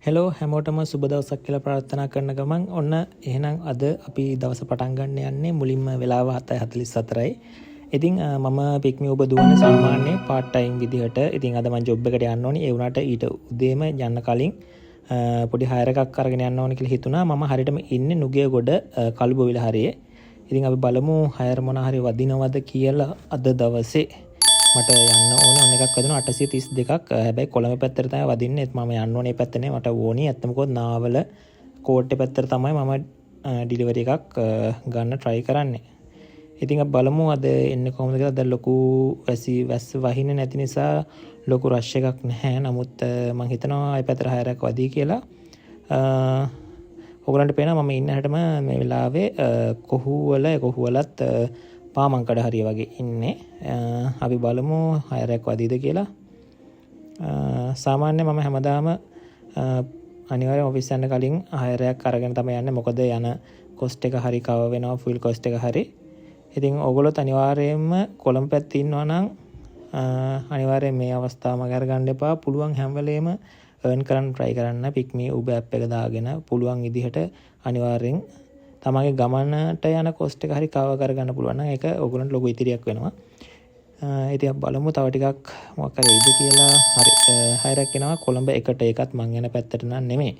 Hello හැමෝටම සුබ දවසක් කියලා ප්‍රාර්ථනා කරන ගමන් ඔන්න එහෙනම් අද අපි දවස පටන් ගන්න යන්නේ මුලින්ම වෙලාව 7:44යි. ඉතින් මම පික්මි ඔබ දුවන්නේ සාමාන්‍ය part time විදිහට. ඉතින් අද මම ජොබ් එකට යන්න ඕනි. ඒ වුණාට ඊට උදේම යන්න කලින් පොඩි හයර් එකක් අරගෙන යන්න ඕනි කියලා හිතුණා. මම හරියටම ඉන්නේ නුගේගොඩ කළුබෝවිල හරියේ. ඉතින් අපි බලමු හයර් මොන හරි වදිනවද කියලා අද දවසේ. මට යන්න ඕනේ ඔන්න එකක් වදිනවා 832ක්. හැබැයි කොළඹ පැත්තට තමයි වදින්නේ. මම යන්න ඕනේ පැත්ත නේ මට ඕනේ. ඇත්තම කොහොත් නාවල කෝට්ටේ පැත්තට තමයි මම ඩිලිවරි එකක් ගන්න try කරන්නේ. ඉතින් අපි බලමු අද එන්නේ කොහොමද කියලා. දැන් ලොකු වැස්ස වහින්නේ නැති නිසා ලොකු රෂ් එකක් නැහැ. නමුත් මම හිතනවා ඒ පැත්තට හයරක් වදී කියලා. ඔයගලන්ට පේනවා මම ඉන්න හැටම මේ වෙලාවේ කොහුවලත් පාමංකඩ හරිය වගේ ඉන්නේ. අපි බලමු හයරයක් වදීද කියලා. සාමාන්‍ය මම හැමදාම අනිවාර්යෙන් ඔෆිස් යන්න කලින් හයරයක් අරගෙන තමයි යන්නේ. මොකද යන කොස්ට් එක හරි කවර් වෙනවා, ෆුල් කොස්ට් එක හරි. ඉතින් ඕගොල්ලොත් අනිවාර්යයෙන්ම කොළඹ පැත්තේ ඉන්නවා නම් අනිවාර්යෙන් මේ අවස්ථාව මග අරගන්න එපා. පුළුවන් හැම වෙලේම earn කරන්න try කරන්න. පික්මි Uber app එක දාගෙන පුළුවන් විදිහට අනිවාර්යෙන් තමගේ ගමනට යන කොස්ට් එක හරි කවර් කරගන්න පුළුවන් නම් ඒක ඔයගොල්ලන්ට ලොකු ඉතිරියක් වෙනවා. ඉතින් අපි බලමු තව ටිකක් මොකක් හරි ඉද කියලා. හරි හයරක් එනවා කොළඹ එකට. ඒකත් මං යන පැත්තට නම් නෙමෙයි.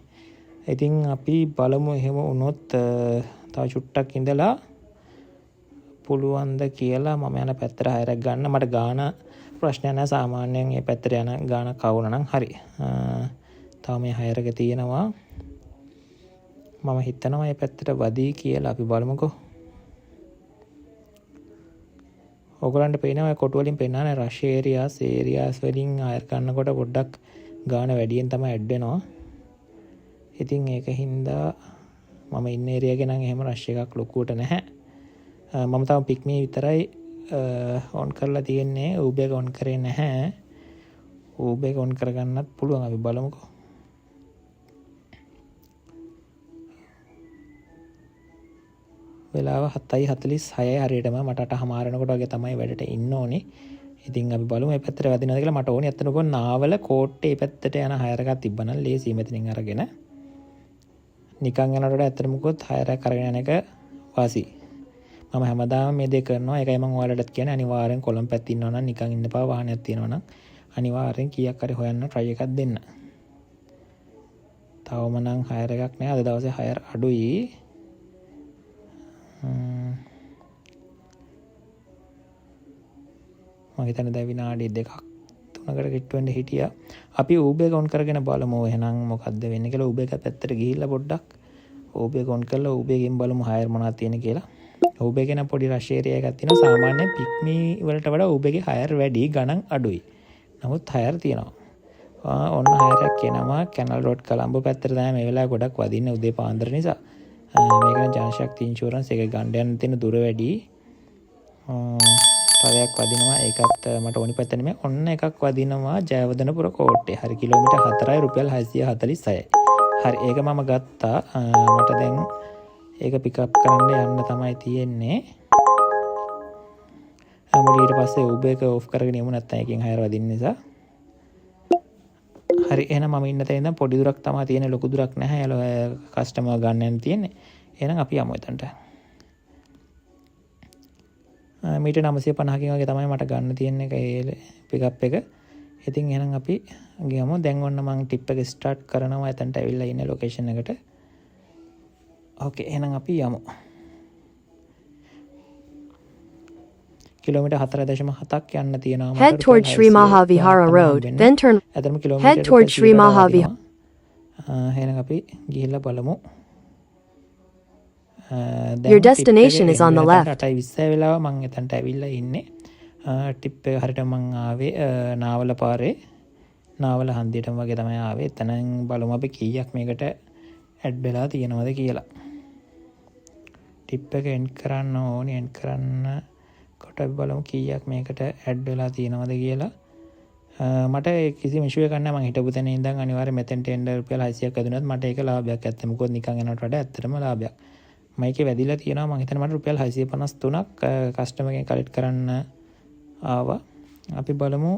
ඉතින් අපි බලමු එහෙම වුණොත් තව චුට්ටක් ඉඳලා පුළුවන්ද කියලා මම යන පැත්තට හයරක් ගන්න. මට ගාන ප්‍රශ්නයක් නැහැ. සාමාන්‍යයෙන් මේ පැත්තට යන ගාන කවුන නම් හරි. තව මේ හයරක තියෙනවා. මම හිතනවා මේ පැත්තට වදී කියලා. අපි බලමුකෝ. ඔයගලන්ට පේනවා කොටු වලින් පෙන්නන්නේ රෂ් ඒරියාස් වලින් හයර් කරනකොට පොඩ්ඩක් ගාන වැඩියෙන් තමයි ඇඩ් වෙනවා. ඉතින් ඒක හින්දා මම ඉන්න ඒරියා එක නම් එහෙම රෂ් එකක් ලොකුවට නැහැ. මම තව පික්මී විතරයි ඔන් කරලා තියෙන්නේ. Uber එක ඔන් කරේ නැහැ. Uber එක ඔන් කරගන්නත් පුළුවන්. අපි බලමුකෝ. වෙලාව 7:46යි හරියටම. මට 8:00 වගේ තමයි වැඩට ඉන්න ඕනේ. ඉතින් අපි බලමු මේ පැත්තට වැදිනවද කියලා. මට ඕනේ අතන කොහොම නාවල කෝට්ටේ පැත්තට යන හයර් එකක් තිබ්බනම් ලේසියි මෙතනින් අරගෙන. නිකන් යනකොට ඇත්තටම කොහොත් හයර් එකක් අරගෙන යන එක වාසි. මම හැමදාම මේ දේ කරනවා. ඒකයි මම ඔයාලටත් කියන්නේ අනිවාර්යෙන් කොළඹ පැත්තේ ඉන්නවා නම් නිකන් ඉන්න එපා. වාහනයක් තියෙනවා නම් අනිවාර්යෙන් කීයක් හරි හොයන්න try එකක් දෙන්න. තවම නම් හයර් එකක් නෑ. අද දවසේ හයර් අඩුයි. මම හිතන්නේ දැන් විනාඩි 2-3කට කිට්ටු වෙන්න හිටියා. අපි Uber එක ඔන් කරගෙන බලමු එහෙනම් මොකද්ද වෙන්නේ කියලා. Uber එක පැත්තට ගිහිල්ලා පොඩ්ඩක් Uber එක ඔන් කරලා Uber එකෙන් බලමු හයර් මොනවද තියෙන්නේ කියලා. Uber එකේ නම් පොඩි රෂ් ඒරියා එකක් තියෙනවා. සාමාන්‍ය පික්මි වලට වඩා Uber එකේ හයර් වැඩි, ගණන් අඩුයි. නමුත් හයර් තියෙනවා. ඔන්න හයරයක් එනවා කැනල් රෝඩ් කොළඹ පැත්තට තමයි මේ වෙලාවේ ගොඩක් වදින්නේ උදේ පාන්දර නිසා. මේක ජනශක්ති ඉන්ෂුරන්ස් එක ගන්න යන තියෙන දුර වැඩි. තවයක් වදිනවා. ඒකත් මට ඕනි පැත්ත නෙමෙයි. ඔන්න එකක් වදිනවා ජයවර්ධනපුර කෝට්ටේ. හරි කිලෝමීටර් 4යි රුපියල් 646යි. හරි ඒක මම ගත්තා. මට දැන් ඒක පිකප් කරන්න යන්න තමයි තියෙන්නේ. ඊට පස්සේ Uber එක ඔෆ් කරගෙන යමු නැත්නම් එකෙන් හයර් වදින්න නිසා. හරි එහෙනම් මම ඉන්න තැන ඉඳන් පොඩි දුරක් තමයි තියෙන්නේ. ලොකු දුරක් නැහැ. කස්ටමර් ගන්න යන්න තියෙන්නේ. එහෙනම් අපි යමු එතනට. මීටර් 950කින් වගේ තමයි මට ගන්න තියෙන්නේ ඒ පිකප් එක. ඉතින් එහෙනම් අපි ගියමු. දැන් ඔන්න මම ටිප් එක ස්ටාර්ට් කරනවා. එතනට ඇවිල්ලා ඉන්නේ ලොකේෂන් එකට. ඕකේ එහෙනම් අපි යමු. කිලෝමීටර් 4.7ක් යන්න තියෙනවා. Head towards Sri Mahavihara Road, then turn. Head towards Sri Mahavihara. එහෙනම් අපි ගිහිල්ලා බලමු. Your destination is on the left. 8:20 වෙලාව මම එතනට ඇවිල්ලා ඉන්නේ. ටිප් එක හරියට මම ආවේ නාවල පාරේ. නාවල හන්දියටම වගේ තමයි ආවේ. එතනින් බලමු අපි කීයක් මේකට ඇඩ් වෙලා තියෙනවද කියලා. ටිප් එක එන්ඩ් කරන්න ඕනේ. එන්ඩ් කරන්න කොට අපි බලමු කීයක් මේකට ඇඩ් වෙලා තියෙනවද කියලා. මට කිසිම ඉෂුව එකක් නැහැ. මම හිටපු තැන ඉඳන් අනිවාර්යයෙන් මෙතෙන්ට එන්න රුපියල් 600ක් ඇදුනත් මට ඒක ලාභයක් ඇත්තේ. මොකද නිකන් යනවට වඩා ඇත්තටම ලාභයක්. මයිකේ වැදිලා තියෙනවා. මම හිතන්නේ මට රුපියල් 653ක් කස්ටමර් එකෙන් කලෙක්ට් කරන්න ආවා. අපි බලමු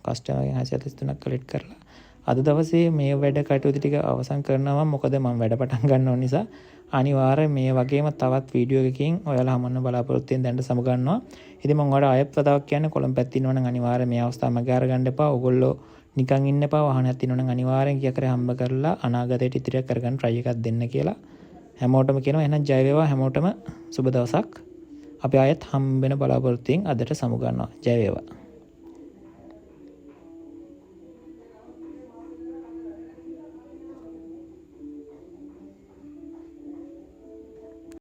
කස්ටමර් එකෙන් 653ක් කලෙක්ට් කරලා අද දවසේ මේ වැඩ කටයුතු ටික අවසන් කරනවා. මොකද මම වැඩ පටන් ගන්න ඕන නිසා. අනිවාර්යෙන් මේ වගේම තවත් වීඩියෝ එකකින් ඔයාලා හමුන්න බලාපොරොත්තු වෙන දැනට සමුගන්නවා. ඉතින් මම ඔයාලට ආයෙත් වතාවක් කියන්නේ කොළඹ පැත්තේ ඉන්නවා නම් අනිවාර්යෙන් මේ අවස්ථාව මගේ අරගන්න එපා. ඕගොල්ලෝ නිකන් ඉන්න එපා. වාහනයක් තියෙනවා නම් අනිවාර්යෙන් කියා කරේ හම්බ කරලා අනාගතයට ඉතිරියක් කරගන්න try එකක් දෙන්න කියලා. හැමෝටම කියනවා එහෙනම් ජය වේවා හැමෝටම සුබ දවසක්. අපි ආයෙත් හම්බ වෙන බලාපොරොත්තුෙන් අදට සමුගන්නවා. ජය වේවා.